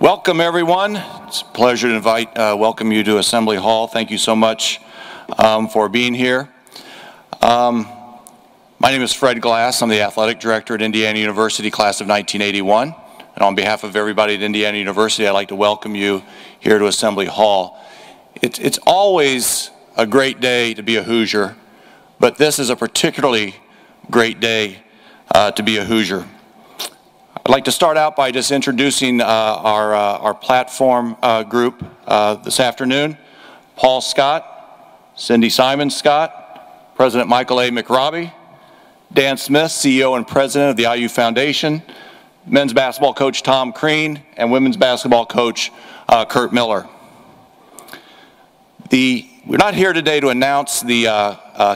Welcome, everyone. It's a pleasure to welcome you to Assembly Hall. Thank you so much for being here. My name is Fred Glass. I'm the athletic director at Indiana University, class of 1981. And on behalf of everybody at Indiana University, I'd like to welcome you here to Assembly Hall. It's always a great day to be a Hoosier, but this is a particularly great day to be a Hoosier. I'd like to start out by just introducing our platform group this afternoon. Paul Scott, Cindy Simon Scott, President Michael A. McRobbie, Dan Smith, CEO and President of the IU Foundation, men's basketball coach Tom Crean, and women's basketball coach Curt Miller. We're not here today to announce the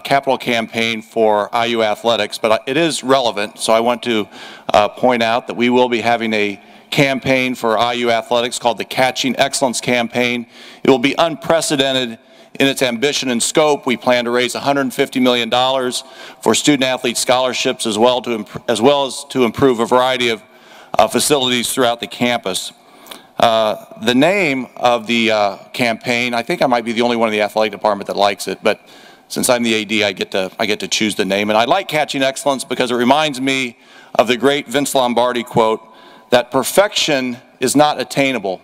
capital campaign for IU athletics, but it is relevant, so I want to point out that we will be having a campaign for IU athletics called the Catching Excellence Campaign. It will be unprecedented in its ambition and scope. We plan to raise $150 million for student-athlete scholarships as well as to improve a variety of facilities throughout the campus. The name of the campaign, I think I might be the only one in the athletic department that likes it, but since I'm the AD, I get to choose the name. And I like Catching Excellence because it reminds me of the great Vince Lombardi quote that perfection is not attainable,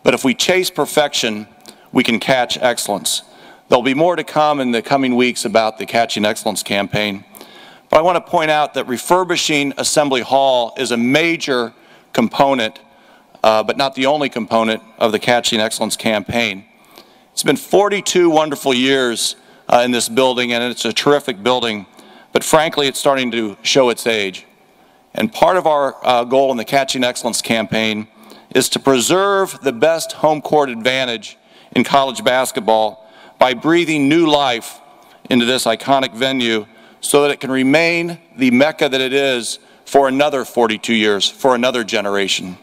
but if we chase perfection, we can catch excellence. There'll be more to come in the coming weeks about the Catching Excellence campaign, but I want to point out that refurbishing Assembly Hall is a major component but not the only component of the Catching Excellence campaign. It's been 42 wonderful years in this building, and it's a terrific building, but frankly, it's starting to show its age. And part of our goal in the Catching Excellence campaign is to preserve the best home court advantage in college basketball by breathing new life into this iconic venue so that it can remain the mecca that it is for another 42 years, for another generation.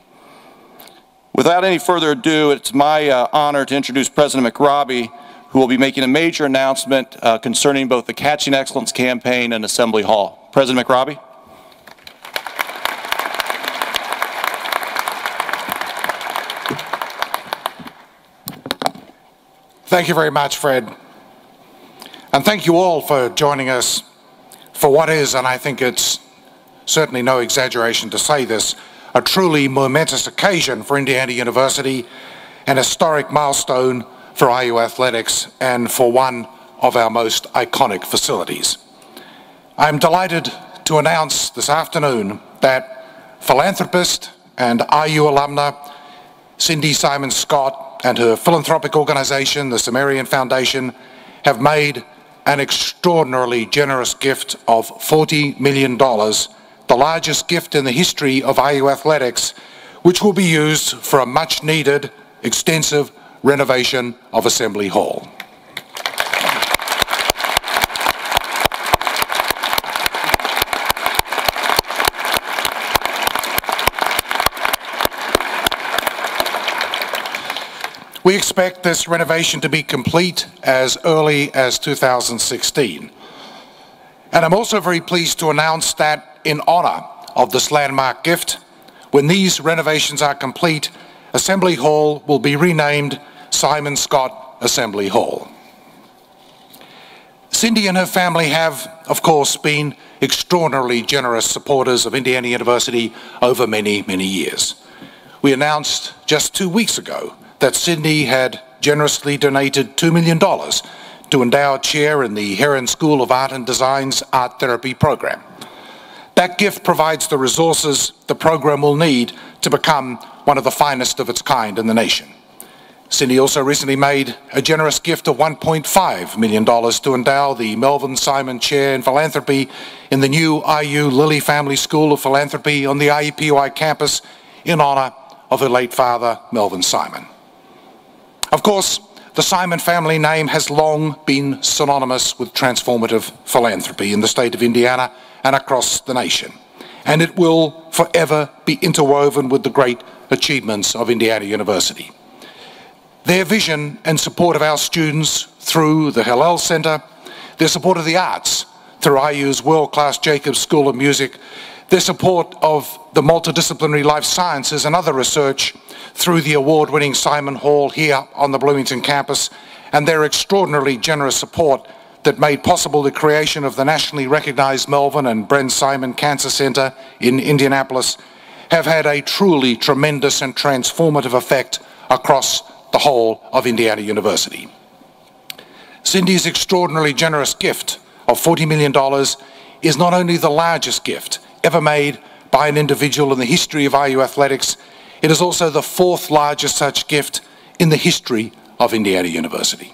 Without any further ado, it's my honor to introduce President McRobbie, who will be making a major announcement concerning both the Catching Excellence campaign and Assembly Hall. President McRobbie. Thank you very much, Fred. And thank you all for joining us for what is, and I think it's certainly no exaggeration to say this, a truly momentous occasion for Indiana University, an historic milestone for IU athletics and for one of our most iconic facilities. I'm delighted to announce this afternoon that philanthropist and IU alumna Cindy Simon Skojodt and her philanthropic organization, the Sumerian Foundation, have made an extraordinarily generous gift of $40 million, the largest gift in the history of IU athletics, which will be used for a much-needed, extensive renovation of Assembly Hall. We expect this renovation to be complete as early as 2016. And I'm also very pleased to announce that in honor of this landmark gift, when these renovations are complete, Assembly Hall will be renamed Simon Skojodt Assembly Hall. Cindy and her family have, of course, been extraordinarily generous supporters of Indiana University over many, many years. We announced just 2 weeks ago that Cindy had generously donated $2 million to endow a chair in the Heron School of Art and Design's Art Therapy program. That gift provides the resources the program will need to become one of the finest of its kind in the nation. Cindy also recently made a generous gift of $1.5 million to endow the Melvin Simon Chair in Philanthropy in the new IU Lilly Family School of Philanthropy on the IUPUI campus in honor of her late father, Melvin Simon. Of course, the Simon family name has long been synonymous with transformative philanthropy in the state of Indiana and across the nation, and it will forever be interwoven with the great achievements of Indiana University. Their vision and support of our students through the Hillel Center, their support of the arts through IU's world-class Jacobs School of Music, their support of the multidisciplinary life sciences and other research through the award-winning Simon Hall here on the Bloomington campus, and their extraordinarily generous support that made possible the creation of the nationally recognized Melvin and Bren Simon Cancer Center in Indianapolis, have had a truly tremendous and transformative effect across the whole of Indiana University. Cindy's extraordinarily generous gift of $40 million is not only the largest gift ever made by an individual in the history of IU athletics, it is also the fourth largest such gift in the history of Indiana University.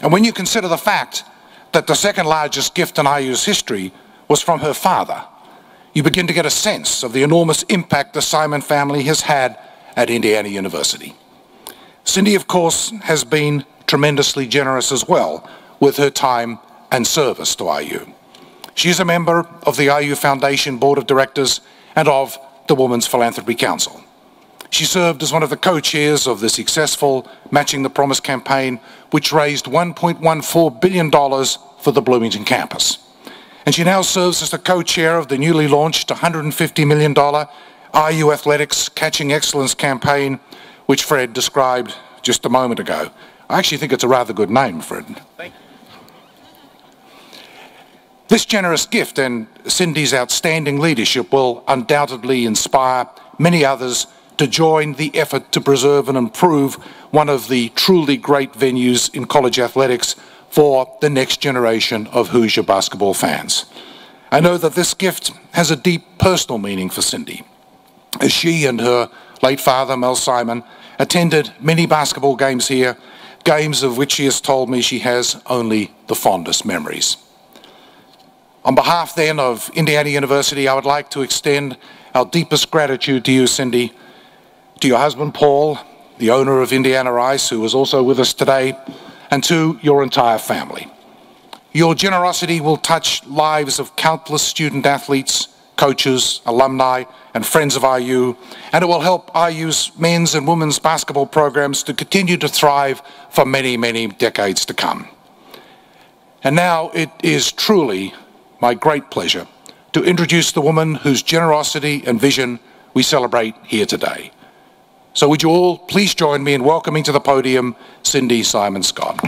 And when you consider the fact that the second largest gift in IU's history was from her father, you begin to get a sense of the enormous impact the Simon family has had at Indiana University. Cindy, of course, has been tremendously generous as well with her time and service to IU. She is a member of the IU Foundation Board of Directors and of the Women's Philanthropy Council. She served as one of the co-chairs of the successful Matching the Promise campaign, which raised $1.14 billion for the Bloomington campus. And she now serves as the co-chair of the newly launched $150 million IU Athletics Catching Excellence campaign, which Fred described just a moment ago. I actually think it's a rather good name, Fred. Thank you. This generous gift and Cindy's outstanding leadership will undoubtedly inspire many others to join the effort to preserve and improve one of the truly great venues in college athletics for the next generation of Hoosier basketball fans. I know that this gift has a deep personal meaning for Cindy, as she and her late father, Mel Simon, attended many basketball games here, games of which she has told me she has only the fondest memories. On behalf then of Indiana University, I would like to extend our deepest gratitude to you, Cindy, to your husband, Paul, the owner of Indiana Ice, who is also with us today, and to your entire family. Your generosity will touch lives of countless student athletes, coaches, alumni, and friends of IU, and it will help IU's men's and women's basketball programs to continue to thrive for many, many decades to come. And now it is truly my great pleasure to introduce the woman whose generosity and vision we celebrate here today. So would you all please join me in welcoming to the podium Cindy Simon Skojodt.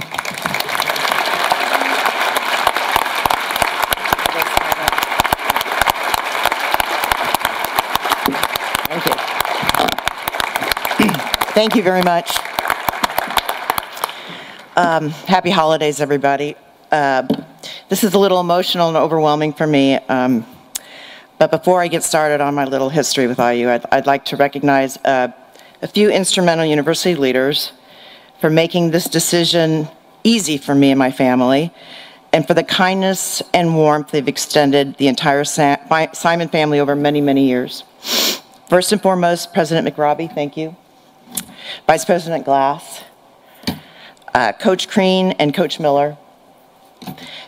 Thank you. Thank you very much. Happy holidays, everybody. This is a little emotional and overwhelming for me, but before I get started on my little history with IU, I'd like to recognize a few instrumental university leaders for making this decision easy for me and my family, and for the kindness and warmth they've extended the entire Simon family over many, many years. First and foremost, President McRobbie, thank you. Vice President Glass, Coach Crean and Coach Miller,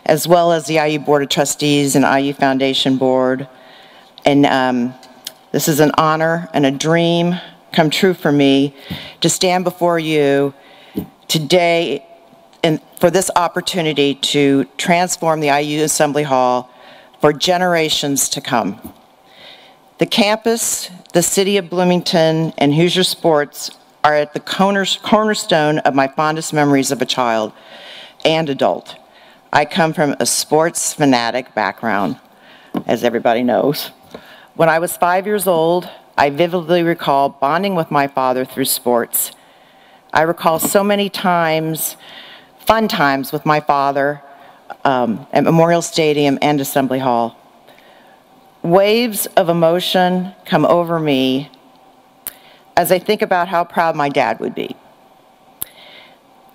as well as the IU Board of Trustees and IU Foundation Board. And this is an honor and a dream come true for me to stand before you today and for this opportunity to transform the IU Assembly Hall for generations to come. The campus, the city of Bloomington, and Hoosier sports are at the cornerstone of my fondest memories of a child and adult. I come from a sports fanatic background, as everybody knows. When I was 5 years old, I vividly recall bonding with my father through sports. I recall so many times, fun times with my father at Memorial Stadium and Assembly Hall. Waves of emotion come over me as I think about how proud my dad would be.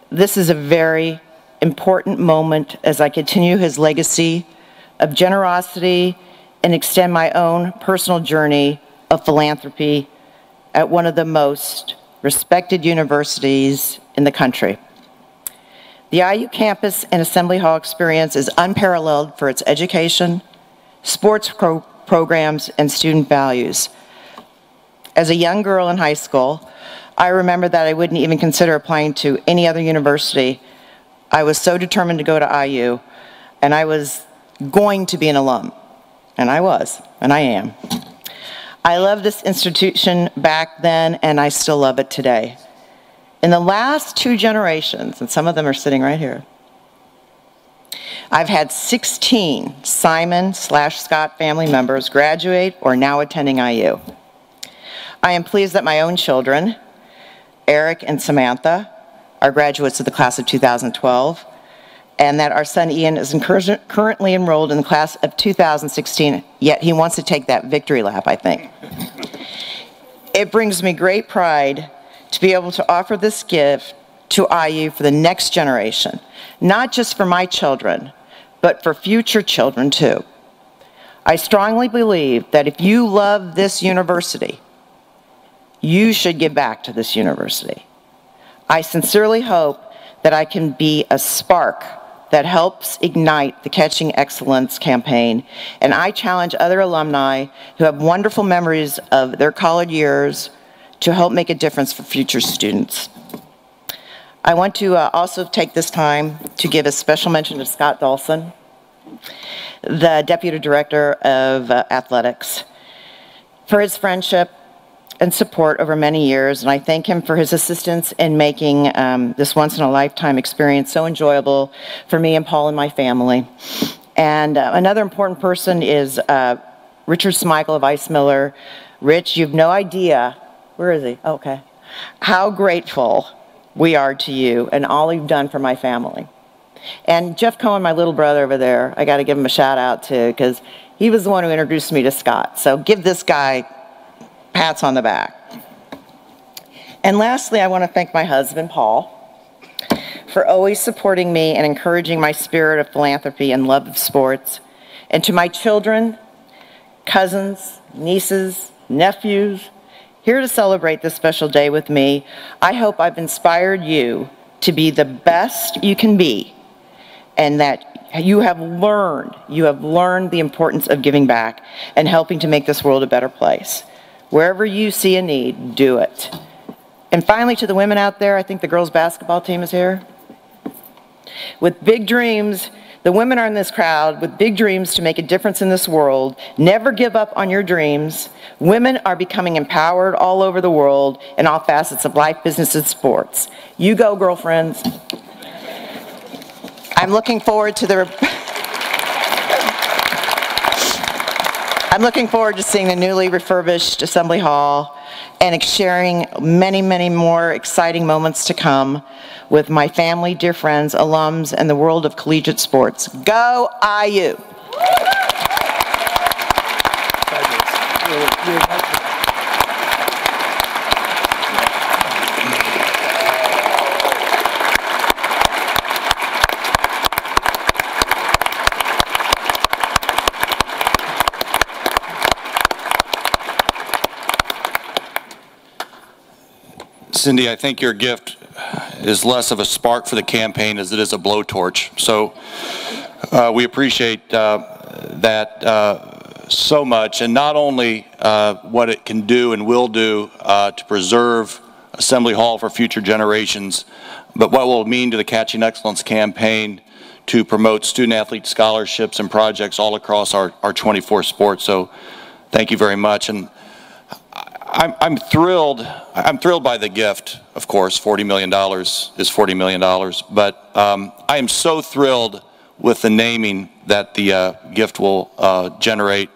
This is a very important moment as I continue his legacy of generosity and extend my own personal journey of philanthropy at one of the most respected universities in the country. The IU campus and Assembly Hall experience is unparalleled for its education, sports programs, and student values. As a young girl in high school, I remember that I wouldn't even consider applying to any other university. I was so determined to go to IU, and I was going to be an alum, and I was. and I am. I loved this institution back then, and I still love it today. In the last 2 generations, and some of them are sitting right here, I've had 16 Simon/Scott family members graduate or now attending IU. I am pleased that my own children, Eric and Samantha, are graduates of the class of 2012, and that our son Ian is currently enrolled in the class of 2016, yet he wants to take that victory lap, I think. It brings me great pride to be able to offer this gift to IU for the next generation, not just for my children, but for future children too. I strongly believe that if you love this university, you should give back to this university. I sincerely hope that I can be a spark that helps ignite the Catching Excellence campaign, and I challenge other alumni who have wonderful memories of their college years to help make a difference for future students. I want to also take this time to give a special mention to Scott Dawson, the Deputy Director of Athletics, for his friendship and support over many years, and I thank him for his assistance in making this once-in-a-lifetime experience so enjoyable for me and Paul and my family. And another important person is Richard Smeichel of Ice Miller. Rich, you have no idea, where is he? Oh, okay. How grateful we are to you and all you've done for my family. And Jeff Cohen, my little brother over there, I got to give him a shout out too, because he was the one who introduced me to Scott. So give this guy pats on the back. And lastly, I want to thank my husband, Paul, for always supporting me and encouraging my spirit of philanthropy and love of sports. And to my children, cousins, nieces, nephews, here to celebrate this special day with me, I hope I've inspired you to be the best you can be, and that you have learned the importance of giving back and helping to make this world a better place. Wherever you see a need, do it. And finally, to the women out there, I think the girls' basketball team is here. With big dreams, the women are in this crowd with big dreams to make a difference in this world. Never give up on your dreams. Women are becoming empowered all over the world in all facets of life, business, and sports. You go, girlfriends. I'm looking forward to seeing the newly refurbished Assembly Hall and sharing many, many more exciting moments to come with my family, dear friends, alums, and the world of collegiate sports. Go IU! Cindy, I think your gift is less of a spark for the campaign as it is a blowtorch. So we appreciate that so much, and not only what it can do and will do to preserve Assembly Hall for future generations, but what will it mean to the Catching Excellence campaign to promote student-athlete scholarships and projects all across our 24 sports. So thank you very much. And I'm thrilled by the gift, of course. $40 million is $40 million, but I am so thrilled with the naming that the gift will generate,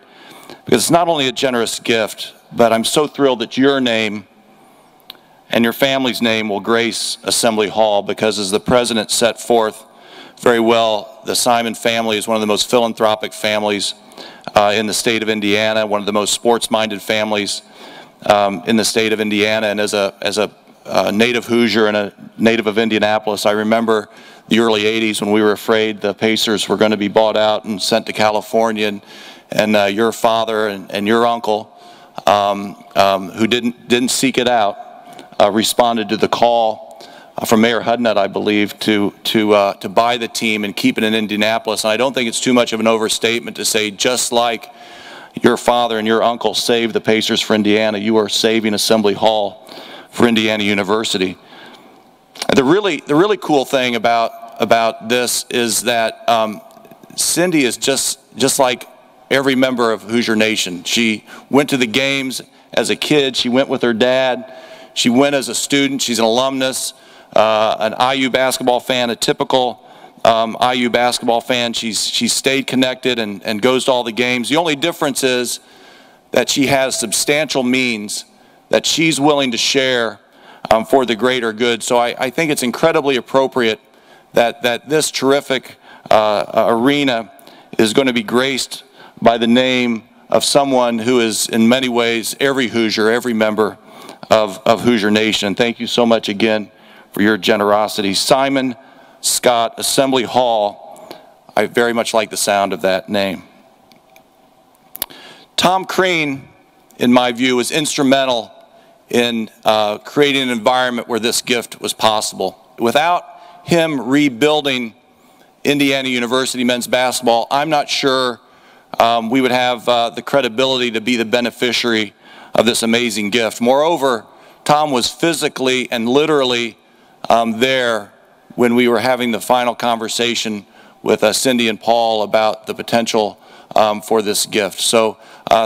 because it's not only a generous gift, but I'm so thrilled that your name and your family's name will grace Assembly Hall, because as the president set forth very well, the Simon family is one of the most philanthropic families in the state of Indiana, one of the most sports-minded families in the state of Indiana. And as a native Hoosier and a native of Indianapolis, I remember the early 80s when we were afraid the Pacers were going to be bought out and sent to California, and your father and your uncle, who didn't seek it out, responded to the call from Mayor Hudnut, I believe, to buy the team and keep it in Indianapolis. And I don't think it's too much of an overstatement to say, just like your father and your uncle saved the Pacers for Indiana, you are saving Assembly Hall for Indiana University. The really cool thing about this is that Cindy is just like every member of Hoosier Nation. She went to the games as a kid. She went with her dad. She went as a student. She's an alumnus, an IU basketball fan, a typical IU basketball fan. She's stayed connected and goes to all the games. The only difference is that she has substantial means that she's willing to share for the greater good. So I think it's incredibly appropriate that this terrific arena is going to be graced by the name of someone who is in many ways every Hoosier, every member of Hoosier Nation. Thank you so much again for your generosity. Simon Skojodt, Assembly Hall. I very much like the sound of that name. Tom Crean, in my view, was instrumental in creating an environment where this gift was possible. Without him rebuilding Indiana University men's basketball, I'm not sure we would have the credibility to be the beneficiary of this amazing gift. Moreover, Tom was physically and literally there when we were having the final conversation with Cindy and Paul about the potential for this gift. So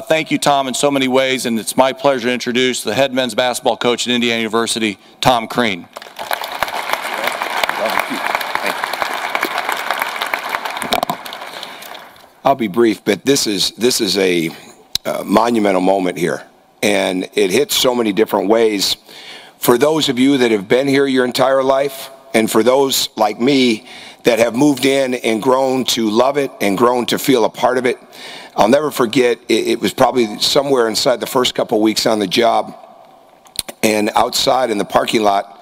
thank you, Tom, in so many ways, and it's my pleasure to introduce the head men's basketball coach at Indiana University, Tom Crean. I'll be brief, but this is a monumental moment here, and it hits so many different ways. For those of you that have been here your entire life, and for those like me that have moved in and grown to love it and grown to feel a part of it, I'll never forget, it was probably somewhere inside the first couple of weeks on the job, and outside in the parking lot,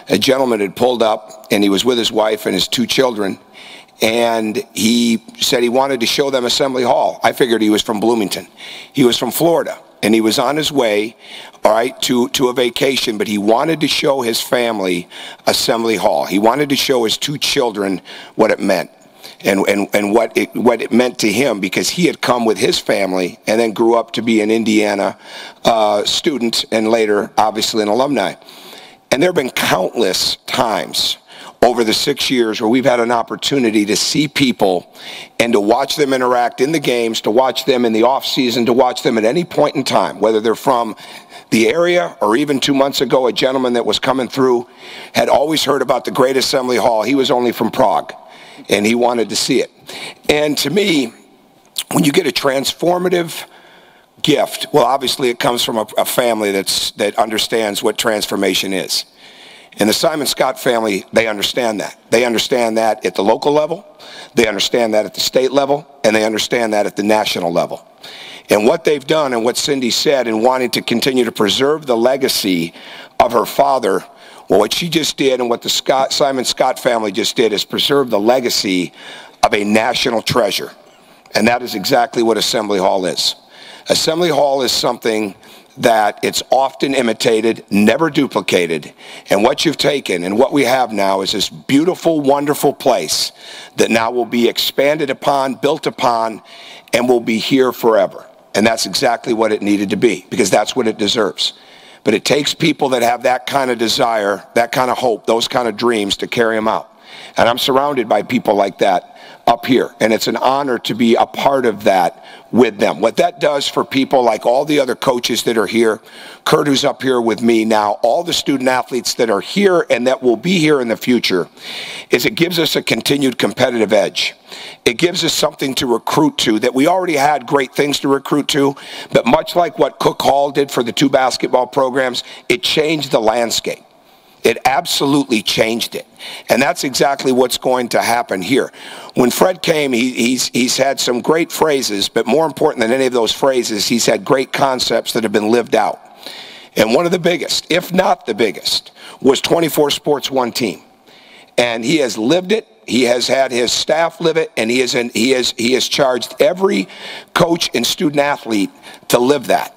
a gentleman had pulled up, and he was with his wife and his 2 children, and he said he wanted to show them Assembly Hall. I figured he was from Bloomington. He was from Florida, and he was on his way, all right, to a vacation, but he wanted to show his family Assembly Hall. He wanted to show his 2 children what it meant and what it meant to him, because he had come with his family and then grew up to be an Indiana student and later, obviously, an alumni. And there have been countless times over the 6 years where we've had an opportunity to see people and to watch them interact in the games, to watch them in the off season, to watch them at any point in time, whether they're from the area or even 2 months ago, a gentleman that was coming through had always heard about the great Assembly Hall. He was only from Prague, and he wanted to see it. And to me, when you get a transformative gift, well, obviously it comes from a family that understands what transformation is. And the Simon Skojodt family, they understand that. They understand that at the local level, they understand that at the state level, and they understand that at the national level. And what they've done and what Cindy said in wanting to continue to preserve the legacy of her father, well, what she just did and what the Simon Skojodt family just did is preserve the legacy of a national treasure. And that is exactly what Assembly Hall is. Assembly Hall is something that it's often imitated, never duplicated. And what you've taken and what we have now is this beautiful, wonderful place that now will be expanded upon, built upon, and will be here forever. And that's exactly what it needed to be, because that's what it deserves. But it takes people that have that kind of desire, that kind of hope, those kind of dreams to carry them out. And I'm surrounded by people like that up here, and it's an honor to be a part of that with them. What that does for people like all the other coaches that are here, Curt, who's up here with me now, all the student athletes that are here and that will be here in the future, is it gives us a continued competitive edge. It gives us something to recruit to that we already had great things to recruit to, but much like what Cook Hall did for the 2 basketball programs, it changed the landscape. It absolutely changed it. And that's exactly what's going to happen here. When Fred came, he's had some great phrases, but more important than any of those phrases, he's had great concepts that have been lived out. And one of the biggest, if not the biggest, was 24 sports, 1 team. And he has lived it. He has had his staff live it, and he has charged every coach and student athlete to live that.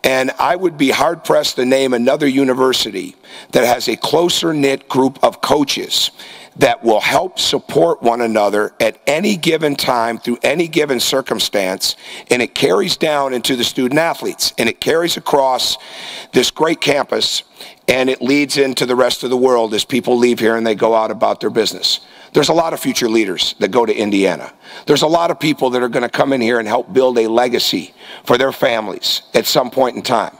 And I would be hard-pressed to name another university that has a closer-knit group of coaches that will help support one another at any given time through any given circumstance, and it carries down into the student athletes, and it carries across this great campus, and it leads into the rest of the world as people leave here and they go out about their business. There's a lot of future leaders that go to Indiana. There's a lot of people that are going to come in here and help build a legacy for their families at some point in time.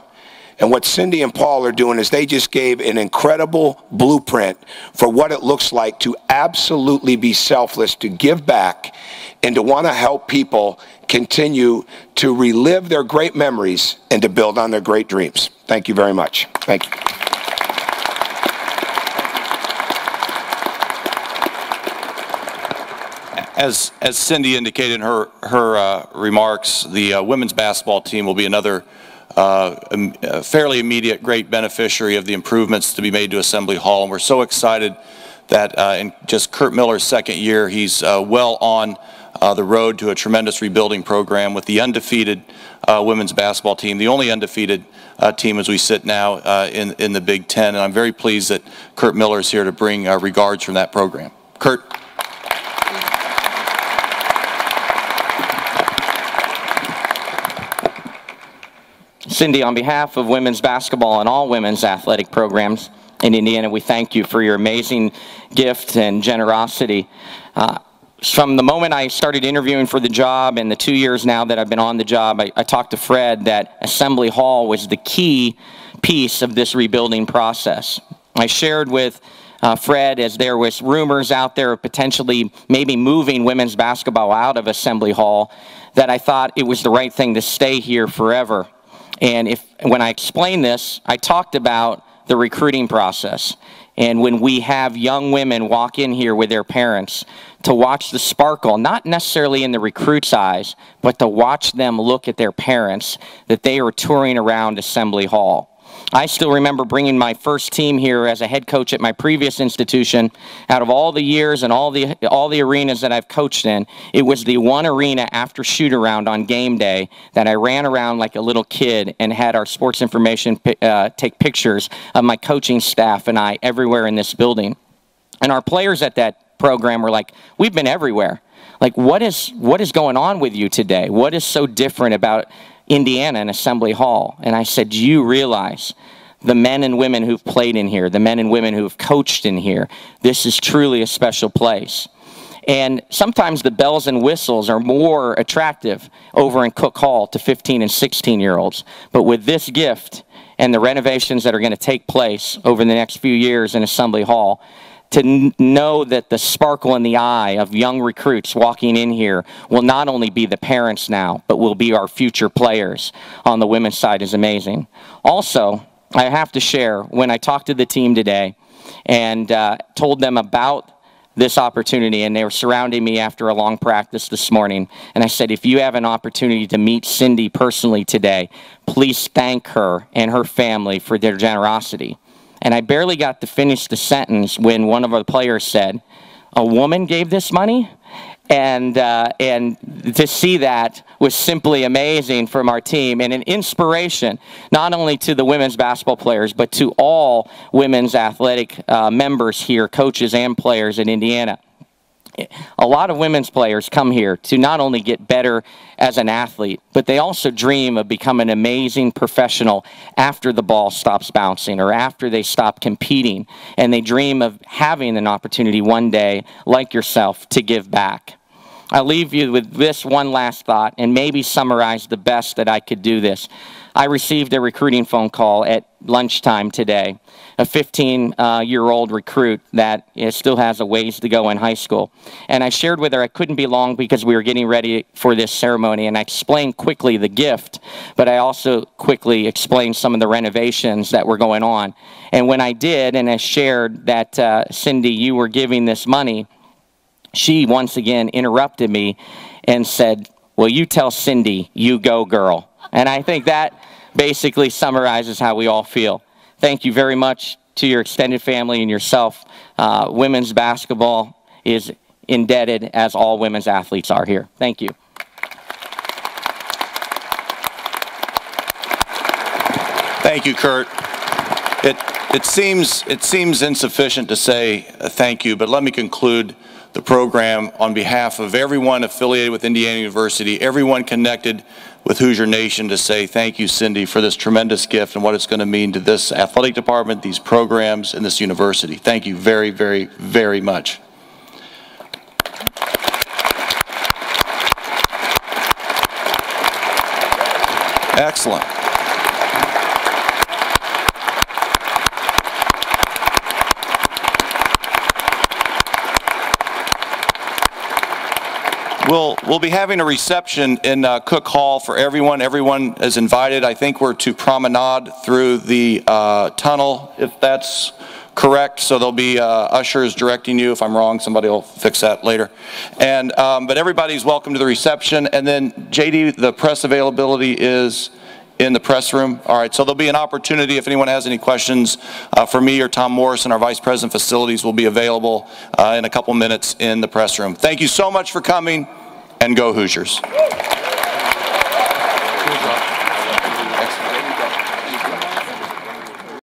And what Cindy and Paul are doing is they just gave an incredible blueprint for what it looks like to absolutely be selfless, to give back, and to want to help people continue to relive their great memories and to build on their great dreams. Thank you very much. Thank you. As Cindy indicated in her remarks, the women's basketball team will be another fairly immediate great beneficiary of the improvements to be made to Assembly Hall. And we're so excited that in just Curt Miller's second year, he's well on the road to a tremendous rebuilding program with the undefeated women's basketball team, the only undefeated team as we sit now in the Big Ten. And I'm very pleased that Curt Miller is here to bring regards from that program. Curt. Cindy, on behalf of women's basketball and all women's athletic programs in Indiana, we thank you for your amazing gift and generosity. From the moment I started interviewing for the job and the 2 years now that I've been on the job, I talked to Fred that Assembly Hall was the key piece of this rebuilding process. I shared with Fred, as there was rumors out there of potentially maybe moving women's basketball out of Assembly Hall, that I thought it was the right thing to stay here forever. And when I explained this, I talked about the recruiting process. And when we have young women walk in here with their parents, to watch the sparkle, not necessarily in the recruit's eyes, but to watch them look at their parents, that they are touring around Assembly Hall. I still remember bringing my first team here as a head coach at my previous institution. Out of all the years and all the arenas that I've coached in, it was the one arena after shoot-around on game day that I ran around like a little kid and had our sports information take pictures of my coaching staff and I everywhere in this building. And our players at that program were like, we've been everywhere. Like, what is going on with you today? What is so different about Indiana and Assembly Hall? And I said, do you realize the men and women who've played in here, the men and women who've coached in here, this is truly a special place. And sometimes the bells and whistles are more attractive over in Cook Hall to 15 and 16-year-olds. But with this gift and the renovations that are going to take place over the next few years in Assembly Hall, to know that the sparkle in the eye of young recruits walking in here will not only be the parents now, but will be our future players on the women's side is amazing. Also, I have to share, when I talked to the team today and told them about this opportunity, and they were surrounding me after a long practice this morning, and I said, if you have an opportunity to meet Cindy personally today, please thank her and her family for their generosity. And I barely got to finish the sentence when one of our players said, a woman gave this money? And to see that was simply amazing from our team and an inspiration, not only to the women's basketball players, but to all women's athletic members here, coaches and players in Indiana. A lot of women's players come here to not only get better as an athlete, but they also dream of becoming an amazing professional after the ball stops bouncing or after they stop competing. And they dream of having an opportunity one day, like yourself, to give back. I'll leave you with this one last thought and maybe summarize the best that I could do this. I received a recruiting phone call at lunchtime today, a 15-year-old recruit that still has a ways to go in high school. And I shared with her I couldn't be long because we were getting ready for this ceremony, and I explained quickly the gift, but I also quickly explained some of the renovations that were going on. And when I did, and I shared that, Cindy, you were giving this money, she once again interrupted me and said, well, you tell Cindy, you go, girl. And I think that basically summarizes how we all feel. Thank you very much to your extended family and yourself. Women's basketball is indebted, as all women's athletes are here. Thank you. Thank you, Curt. It seems insufficient to say thank you, but let me conclude the program on behalf of everyone affiliated with Indiana University, everyone connected with Hoosier Nation, to say thank you, Cindy, for this tremendous gift and what it's going to mean to this athletic department, these programs, and this university. Thank you very, very, very much. Excellent. We'll be having a reception in Cook Hall for everyone. Everyone is invited. I think we're to promenade through the tunnel, if that's correct. So there'll be ushers directing you. If I'm wrong, somebody will fix that later. And but everybody's welcome to the reception. And then JD, the press availability is in the press room. All right, so there'll be an opportunity if anyone has any questions for me or Tom Morrison, our Vice President Facilities, will be available in a couple minutes in the press room. Thank you so much for coming, and go Hoosiers.